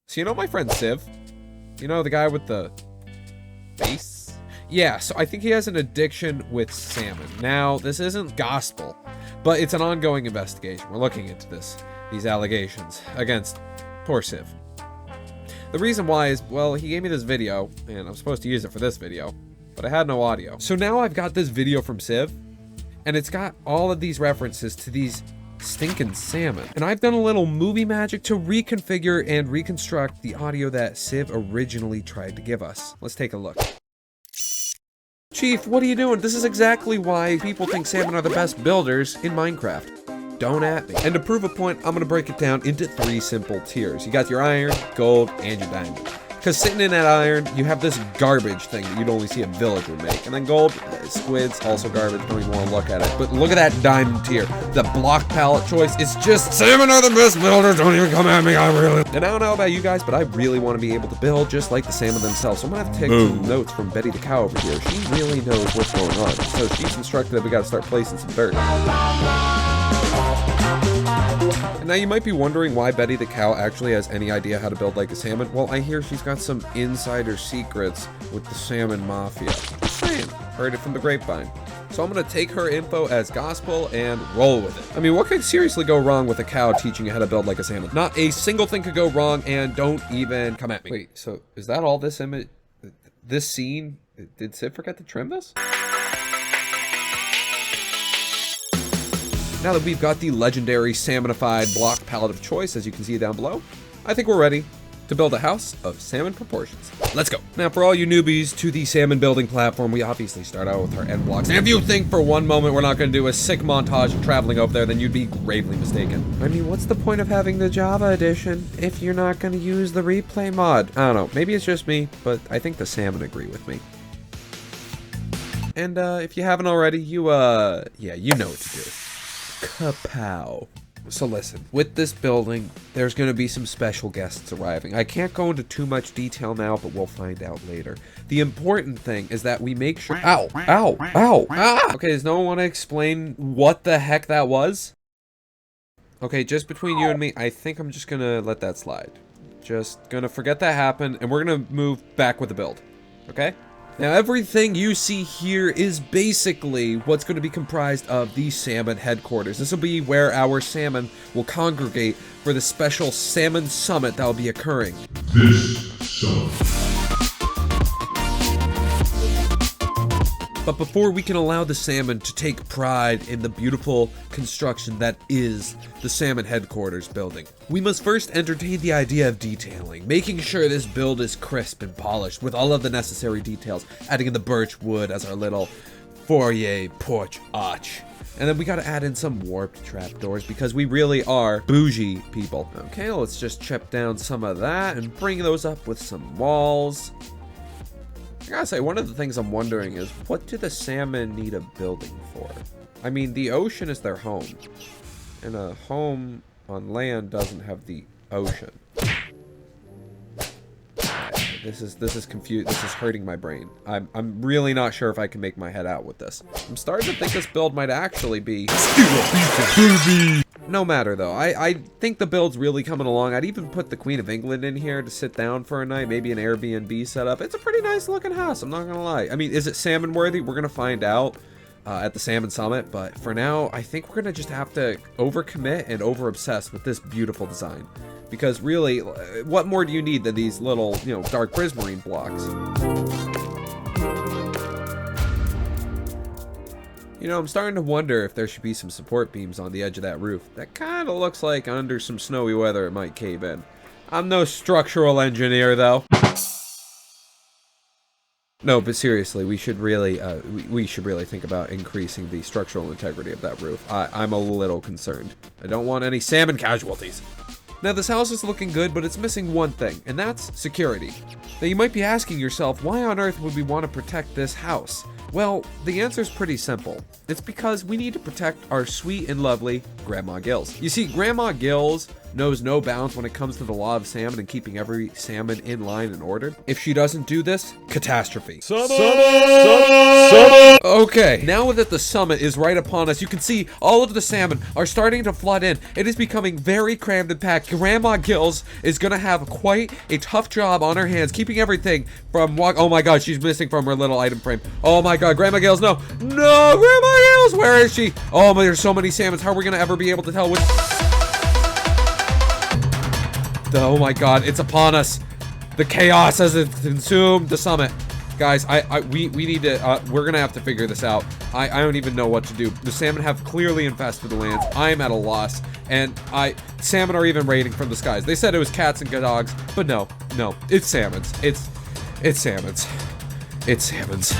So you know my friend Civ? You know, the guy with the face? Yeah, so I think he has an addiction with salmon. Now, this isn't gospel, but it's an ongoing investigation. We're looking into these allegations against poor Civ. The reason why is, well, he gave me this video, and I'm supposed to use it for this video, but I had no audio. So now I've got this video from Civ, and it's got all of these references to these stinking salmon. And I've done a little movie magic to reconfigure and reconstruct the audio that Civ originally tried to give us. Let's take a look. Chief, what are you doing? This is exactly why people think salmon are the best builders in Minecraft. Don't at me. And to prove a point, I'm gonna break it down into 3 simple tiers. You got your iron, gold, and your diamond. Because sitting in that iron, you have this garbage thing that you'd only see a villager make. And then gold, squids, also garbage, don't even want to look at it. But look at that diamond tier. The block palette choice is just, salmon are the best builders, don't even come at me, I really. And I don't know about you guys, but I really want to be able to build just like the salmon themselves. So I'm going to have to take some notes from Betty the cow over here. She really knows what's going on. So she's instructed that we got to start placing some dirt. Now you might be wondering why Betty the cow actually has any idea how to build like a salmon. Well, I hear she's got some insider secrets with the salmon mafia. Just saying, heard it from the grapevine. So I'm gonna take her info as gospel and roll with it. I mean, what could seriously go wrong with a cow teaching you how to build like a salmon? Not a single thing could go wrong, and don't even come at me. Wait, so is that all this image, this scene? Did Sid forget to trim this? Now that we've got the legendary salmonified block palette of choice, as you can see down below, I think we're ready to build a house of salmon proportions. Let's go. Now, for all you newbies to the salmon building platform, we obviously start out with our end blocks. And if you think for one moment we're not going to do a sick montage of traveling over there, then you'd be gravely mistaken. I mean, what's the point of having the Java edition if you're not going to use the replay mod? I don't know. Maybe it's just me, but I think the salmon agree with me. And if you haven't already, yeah, you know what to do. Kapow. So listen, with this building, there's going to be some special guests arriving. I can't go into too much detail now, but we'll find out later. The important thing is that we make sure— Ow! Ow! Ow! Ah! Okay, does no one want to explain what the heck that was? Okay, just between you and me, I think I'm just going to let that slide. Just going to forget that happened, and we're going to move back with the build. Okay? Now, everything you see here is basically what's going to be comprised of the salmon headquarters. This will be where our salmon will congregate for the special salmon summit that will be occurring. This summit. But before we can allow the salmon to take pride in the beautiful construction that is the salmon headquarters building, we must first entertain the idea of detailing, making sure this build is crisp and polished with all of the necessary details, adding in the birch wood as our little foyer porch arch. And then we gotta add in some warped trapdoors because we really are bougie people. Okay, let's just chip down some of that and bring those up with some walls. I gotta say, one of the things I'm wondering is, what do the salmon need a building for? I mean, the ocean is their home, and a home on land doesn't have the ocean. This is confused. This is hurting my brain. I'm really not sure if I can make my head out with this. I'm starting to think this build might actually be no matter though. I think the build's really coming along. I'd even put the Queen of England in here to sit down for a night, maybe an Airbnb setup. It's a pretty nice looking house, I'm not gonna lie. I mean, is it salmon worthy? We're gonna find out at the Salmon Summit, but for now, I think we're gonna just have to overcommit and over-obsess with this beautiful design. Because really, what more do you need than these little, you know, dark prismarine blocks? You know, I'm starting to wonder if there should be some support beams on the edge of that roof. That kind of looks like under some snowy weather it might cave in. I'm no structural engineer, though. No, but seriously, we should really think about increasing the structural integrity of that roof. I'm a little concerned. I don't want any salmon casualties. Now, this house is looking good, but it's missing one thing, and that's security. Now, you might be asking yourself, why on earth would we want to protect this house? Well, the answer is pretty simple. It's because we need to protect our sweet and lovely Grandma Gills. You see, Grandma Gills knows no bounds when it comes to the law of salmon and keeping every salmon in line and ordered. If she doesn't do this, catastrophe. Okay, now that the summit is right upon us, you can see all of the salmon are starting to flood in. It is becoming very crammed and packed. Grandma Gills is gonna have quite a tough job on her hands, keeping everything from oh my god, she's missing from her little item frame. Oh my god, Grandma Gills, no, Grandma Gills, where is she? Oh my, there's so many salmons. How are we gonna ever be able to tell which? Oh my god, it's upon us. The chaos has consumed the summit. Guys, we need to, we're gonna have to figure this out. I don't even know what to do. The salmon have clearly infested the lands. I'm at a loss. And salmon are even raiding from the skies. They said it was cats and dogs, but no, it's salmons. It's salmons. It's salmons.